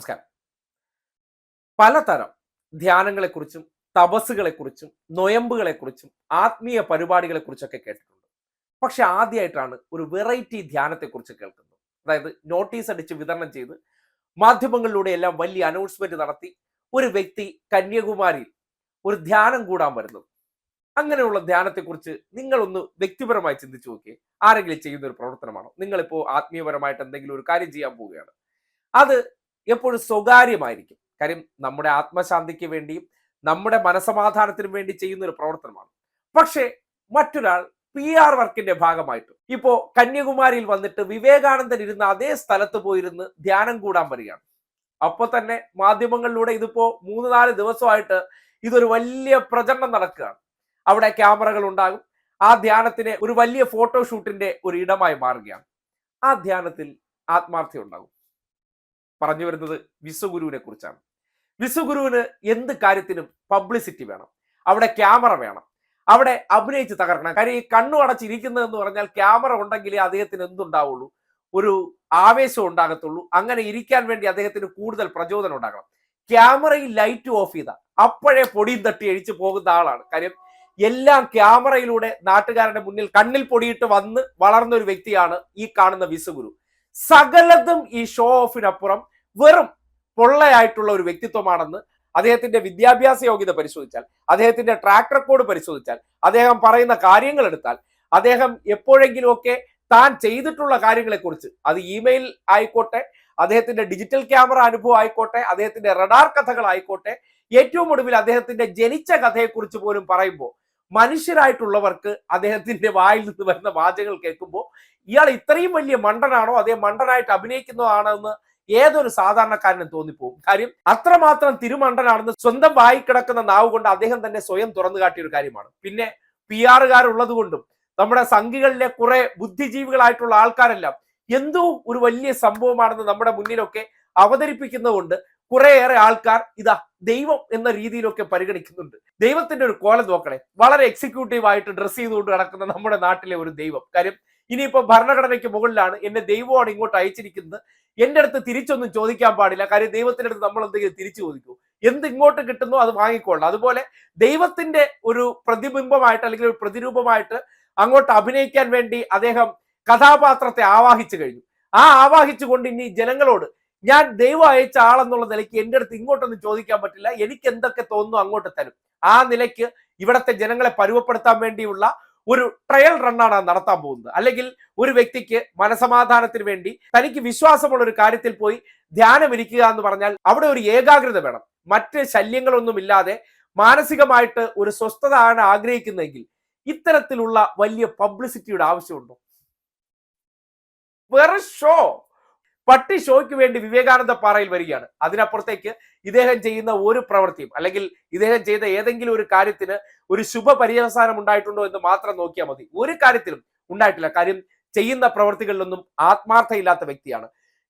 നമസ്കാരം. പലതരം ധ്യാനങ്ങളെക്കുറിച്ചും തപസ്സുകളെക്കുറിച്ചും നൊയമ്പുകളെക്കുറിച്ചും ആത്മീയ പരിപാടികളെക്കുറിച്ചൊക്കെ കേട്ടിട്ടുണ്ട്. പക്ഷെ ആദ്യമായിട്ടാണ് ഒരു വെറൈറ്റി ധ്യാനത്തെക്കുറിച്ച് കേൾക്കുന്നത്. അതായത് നോട്ടീസ് അടിച്ച് വിതരണം ചെയ്ത് മാധ്യമങ്ങളിലൂടെ എല്ലാം വലിയ അനൗൺസ്മെന്റ് നടത്തി ഒരു വ്യക്തി കന്യാകുമാരിയിൽ ഒരു ധ്യാനം കൂടാൻ വരുന്നത്. അങ്ങനെയുള്ള ധ്യാനത്തെക്കുറിച്ച് നിങ്ങളൊന്ന് വ്യക്തിപരമായി ചിന്തിച്ചു നോക്കിയേ. ആരെങ്കിലും ചെയ്യുന്ന ഒരു പ്രവർത്തനമാണോ? നിങ്ങളിപ്പോൾ ആത്മീയപരമായിട്ട് എന്തെങ്കിലും ഒരു കാര്യം ചെയ്യാൻ പോവുകയാണ്. അത് എപ്പോഴും സ്വകാര്യമായിരിക്കും. കാര്യം നമ്മുടെ ആത്മശാന്തിക്ക് വേണ്ടിയും നമ്മുടെ മനസമാധാനത്തിനും വേണ്ടി ചെയ്യുന്ന ഒരു പ്രവർത്തനമാണ്. പക്ഷേ മറ്റൊരാൾ PR വർക്കിന്റെ ഭാഗമായിട്ട് ഇപ്പോ കന്യാകുമാരിയിൽ വന്നിട്ട് വിവേകാനന്ദൻ ഇരുന്ന അതേ സ്ഥലത്ത് പോയിരുന്ന് ധ്യാനം കൂടാൻ വരികയാണ്. അപ്പൊ തന്നെ മാധ്യമങ്ങളിലൂടെ ഇതിപ്പോ 3-4 ദിവസമായിട്ട് ഇതൊരു വലിയ പ്രചരണം നടക്കുകയാണ്. അവിടെ ക്യാമറകൾ ഉണ്ടാകും. ആ ധ്യാനത്തിന് ഒരു വലിയ ഫോട്ടോഷൂട്ടിന്റെ ഒരു ഇടമായി മാറുകയാണ്. ആ ധ്യാനത്തിൽ ആത്മാർത്ഥത ഉണ്ടാകും. പറഞ്ഞു വരുന്നത് വിശ്വഗുരുവിനെ കുറിച്ചാണ്. വിശ്വഗുരുവിന് എന്ത് കാര്യത്തിനും പബ്ലിസിറ്റി വേണം, അവിടെ ക്യാമറ വേണം, അവിടെ അഭിനയിച്ച് തകർക്കണം. കാര്യം ഈ കണ്ണു അടച്ചിരിക്കുന്നതെന്ന് പറഞ്ഞാൽ ക്യാമറ ഉണ്ടെങ്കിലേ അദ്ദേഹത്തിന് എന്തുണ്ടാവുള്ളൂ, ഒരു ആവേശം ഉണ്ടാകത്തുള്ളൂ. അങ്ങനെ ഇരിക്കാൻ വേണ്ടി അദ്ദേഹത്തിന് കൂടുതൽ പ്രചോദനം ഉണ്ടാകണം. ക്യാമറയിൽ ലൈറ്റ് ഓഫ് ചെയ്ത അപ്പോഴേ പൊടിയും തട്ടി അഴിച്ചു പോകുന്ന ആളാണ്. കാര്യം എല്ലാം ക്യാമറയിലൂടെ നാട്ടുകാരുടെ മുന്നിൽ കണ്ണിൽ പൊടിയിട്ട് വന്ന് വളർന്ന ഒരു വ്യക്തിയാണ് ഈ കാണുന്ന വിശ്വഗുരു. സകലതും ഈ ഷോ ഓഫിനപ്പുറം വെറും പൊള്ളയായിട്ടുള്ള ഒരു വ്യക്തിത്വമാണെന്ന് അദ്ദേഹത്തിന്റെ വിദ്യാഭ്യാസ യോഗ്യത പരിശോധിച്ചാൽ, അദ്ദേഹത്തിന്റെ ട്രാക്ക് റെക്കോർഡ് പരിശോധിച്ചാൽ, അദ്ദേഹം പറയുന്ന കാര്യങ്ങൾ എടുത്താൽ, അദ്ദേഹം എപ്പോഴെങ്കിലുമൊക്കെ താൻ ചെയ്തിട്ടുള്ള കാര്യങ്ങളെക്കുറിച്ച്, അത് ഇമെയിൽ ആയിക്കോട്ടെ, അദ്ദേഹത്തിന്റെ ഡിജിറ്റൽ ക്യാമറ അനുഭവം ആയിക്കോട്ടെ, അദ്ദേഹത്തിന്റെ റഡാർ കഥകളായിക്കോട്ടെ, ഏറ്റവും ഒടുവിൽ അദ്ദേഹത്തിന്റെ ജനിച്ച കഥയെക്കുറിച്ച് പോലും പറയുമ്പോൾ മനുഷ്യരായിട്ടുള്ളവർക്ക് അദ്ദേഹത്തിന്റെ വായിൽ നിന്ന് വരുന്ന വാചകങ്ങൾ കേൾക്കുമ്പോൾ ഇയാൾ ഇത്രയും വലിയ മണ്ടനാണോ, അതേ മണ്ടനായിട്ട് അഭിനയിക്കുന്നതാണെന്ന് ഏതൊരു സാധാരണക്കാരനും തോന്നിപ്പോകും. കാര്യം അത്രമാത്രം തിരുമണ്ടനാണെന്ന് സ്വന്തം വായി കിടക്കുന്ന നാവ് കൊണ്ട് അദ്ദേഹം തന്നെ സ്വയം തുറന്നു കാട്ടിയ ഒരു കാര്യമാണ്. പിന്നെ PR ഉള്ളത് കൊണ്ടും നമ്മുടെ സംഘികളിലെ കുറെ ബുദ്ധിജീവികളായിട്ടുള്ള ആൾക്കാരെല്ലാം എന്തോ ഒരു വലിയ സംഭവമാണെന്ന് നമ്മുടെ മുന്നിലൊക്കെ അവതരിപ്പിക്കുന്നതുകൊണ്ട് കുറേയേറെ ആൾക്കാർ ഇതാ ദൈവം എന്ന രീതിയിലൊക്കെ പരിഗണിക്കുന്നുണ്ട്. ദൈവത്തിന്റെ ഒരു കോലം നോക്കണേ, വളരെ എക്സിക്യൂട്ടീവ് ആയിട്ട് ഡ്രസ് ചെയ്തുകൊണ്ട് നടക്കുന്ന നമ്മുടെ നാട്ടിലെ ഒരു ദൈവം. കാര്യം ഇനിയിപ്പോ ഭരണഘടനയ്ക്ക് മുകളിലാണ് എന്നെ ദൈവമാണ് ഇങ്ങോട്ട് അയച്ചിരിക്കുന്നത്, എന്റെ അടുത്ത് തിരിച്ചൊന്നും ചോദിക്കാൻ പാടില്ല. കാര്യം ദൈവത്തിന്റെ അടുത്ത് നമ്മൾ എന്തെങ്കിലും തിരിച്ചു ചോദിക്കൂ, എന്ത് ഇങ്ങോട്ട് കിട്ടുന്നു അത് വാങ്ങിക്കൊള്ളണം. അതുപോലെ ദൈവത്തിന്റെ ഒരു പ്രതിബിംബമായിട്ട് അല്ലെങ്കിൽ ഒരു പ്രതിരൂപമായിട്ട് അങ്ങോട്ട് അഭിനയിക്കാൻ വേണ്ടി അദ്ദേഹം കഥാപാത്രത്തെ ആവാഹിച്ചു കഴിഞ്ഞു. ആ ആവാഹിച്ചുകൊണ്ട് ഇനി ജനങ്ങളോട് ഞാൻ ദൈവം അയച്ച ആളെന്നുള്ള നിലയ്ക്ക് എൻ്റെ അടുത്ത് ഇങ്ങോട്ടൊന്നും ചോദിക്കാൻ പറ്റില്ല, എനിക്ക് എന്തൊക്കെ തോന്നുന്നു അങ്ങോട്ട് തരും. ആ നിലയ്ക്ക് ഇവിടത്തെ ജനങ്ങളെ പരുവപ്പെടുത്താൻ വേണ്ടിയുള്ള ഒരു ട്രയൽ റണ്ണാണ് നടത്താൻ പോകുന്നത്. അല്ലെങ്കിൽ ഒരു വ്യക്തിക്ക് മനസമാധാനത്തിന് വേണ്ടി തനിക്ക് വിശ്വാസമുള്ള ഒരു കാര്യത്തിൽ പോയി ധ്യാനം ഇരിക്കുക എന്ന് പറഞ്ഞാൽ അവിടെ ഒരു ഏകാഗ്രത വേണം. മറ്റ് ശല്യങ്ങളൊന്നുമില്ലാതെ മാനസികമായിട്ട് ഒരു സ്വസ്ഥത ആണ് ആഗ്രഹിക്കുന്നതെങ്കിൽ ഇത്തരത്തിലുള്ള വലിയ പബ്ലിസിറ്റിയുടെ ആവശ്യമുണ്ടോ? വെറും ഷോ, പട്ടി ഷോയ്ക്ക് വേണ്ടി വിവേകാനന്ദ പാറയിൽ വരികയാണ്. അതിനപ്പുറത്തേക്ക് ഇദ്ദേഹം ചെയ്യുന്ന ഒരു പ്രവൃത്തിയും അല്ലെങ്കിൽ ഇദ്ദേഹം ചെയ്ത ഏതെങ്കിലും ഒരു കാര്യത്തിന് ഒരു ശുഭ പര്യവസാനം ഉണ്ടായിട്ടുണ്ടോ എന്ന് മാത്രം നോക്കിയാൽ മതി. ഒരു കാര്യത്തിലും ഉണ്ടായിട്ടില്ല. കാര്യം ചെയ്യുന്ന പ്രവൃത്തികളിലൊന്നും ആത്മാർത്ഥയില്ലാത്ത വ്യക്തിയാണ്.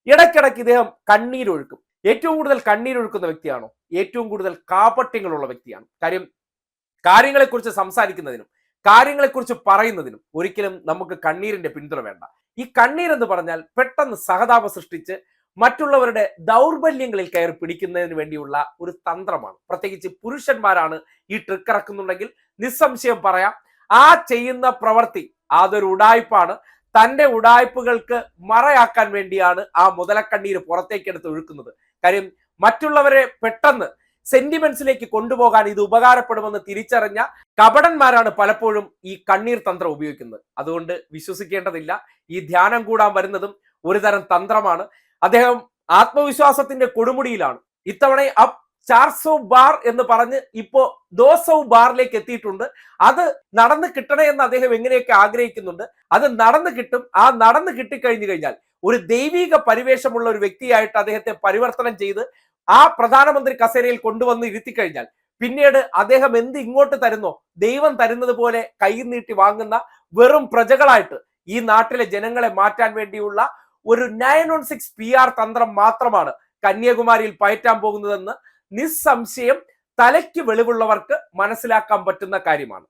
ഇടയ്ക്കിടയ്ക്ക് ഇദ്ദേഹം കണ്ണീരൊഴുക്കും. ഏറ്റവും കൂടുതൽ കണ്ണീരൊഴുക്കുന്ന വ്യക്തിയാണോ? ഏറ്റവും കൂടുതൽ കാപട്യങ്ങളുള്ള വ്യക്തിയാണ്. കാര്യം കാര്യങ്ങളെക്കുറിച്ച് സംസാരിക്കുന്നതിനും കാര്യങ്ങളെക്കുറിച്ച് പറയുന്നതിനും ഒരിക്കലും നമുക്ക് കണ്ണീരിന്റെ പിന്തുണ വേണ്ട. ഈ കണ്ണീരെന്ന് പറഞ്ഞാൽ പെട്ടെന്ന് സഹതാപം സൃഷ്ടിച്ച് മറ്റുള്ളവരുടെ ദൗർബല്യങ്ങളിൽ കയറി പിടിക്കുന്നതിന് വേണ്ടിയുള്ള ഒരു തന്ത്രമാണ്. പ്രത്യേകിച്ച് പുരുഷന്മാരാണ് ഈ ട്രിക്ക് ഇറക്കുന്നുണ്ടെങ്കിൽ നിസ്സംശയം പറയാം, ആ ചെയ്യുന്ന പ്രവൃത്തി അതൊരു ഉടായ്പാണ്. തന്റെ ഉടായ്പകൾക്ക് മറയാക്കാൻ വേണ്ടിയാണ് ആ മുതലക്കണ്ണീര് പുറത്തേക്കെടുത്ത് ഒഴുക്കുന്നത്. കാര്യം മറ്റുള്ളവരെ പെട്ടെന്ന് സെന്റിമെന്റ്സിലേക്ക് കൊണ്ടുപോകാൻ ഇത് ഉപകാരപ്പെടുമെന്ന് തിരിച്ചറിഞ്ഞ കപടന്മാരാണ് പലപ്പോഴും ഈ കണ്ണീർ തന്ത്രം ഉപയോഗിക്കുന്നത്. അതുകൊണ്ട് വിശ്വസിക്കേണ്ടതില്ല. ഈ ധ്യാനം കൂടാൻ വരുന്നതും ഒരു തരം തന്ത്രമാണ്. അദ്ദേഹം ആത്മവിശ്വാസത്തിന്റെ കൊടുമുടിയിലാണ്. ഇത്തവണ അപ് 400 ബാർ എന്ന് പറഞ്ഞ് ഇപ്പോ 200 ബാറിലേക്ക് എത്തിയിട്ടുണ്ട്. അത് നടന്നു കിട്ടണേ എന്ന് അദ്ദേഹം എങ്ങനെയൊക്കെ ആഗ്രഹിക്കുന്നുണ്ട്. അത് നടന്നു കിട്ടും. ആ നടന്നു കിട്ടിക്കഴിഞ്ഞു കഴിഞ്ഞാൽ ഒരു ദൈവിക പരിവേഷമുള്ള ഒരു വ്യക്തിയായിട്ട് അദ്ദേഹത്തെ പരിവർത്തനം ചെയ്ത് ആ പ്രധാനമന്ത്രി കസേരയിൽ കൊണ്ടുവന്ന് ഇരുത്തിക്കഴിഞ്ഞാൽ പിന്നീട് അദ്ദേഹം എന്ത് ഇങ്ങോട്ട് തരുന്നോ, ദൈവം തരുന്നത് പോലെ കൈ നീട്ടി വാങ്ങുന്ന വെറും പ്രജകളായിട്ട് ഈ നാട്ടിലെ ജനങ്ങളെ മാറ്റാൻ വേണ്ടിയുള്ള ഒരു 916 PR തന്ത്രം മാത്രമാണ് കന്യാകുമാരിയിൽ പയറ്റാൻ പോകുന്നതെന്ന് നിസ്സംശയം തലയ്ക്ക് വെളിവുള്ളവർക്ക് മനസ്സിലാക്കാൻ പറ്റുന്ന കാര്യമാണ്.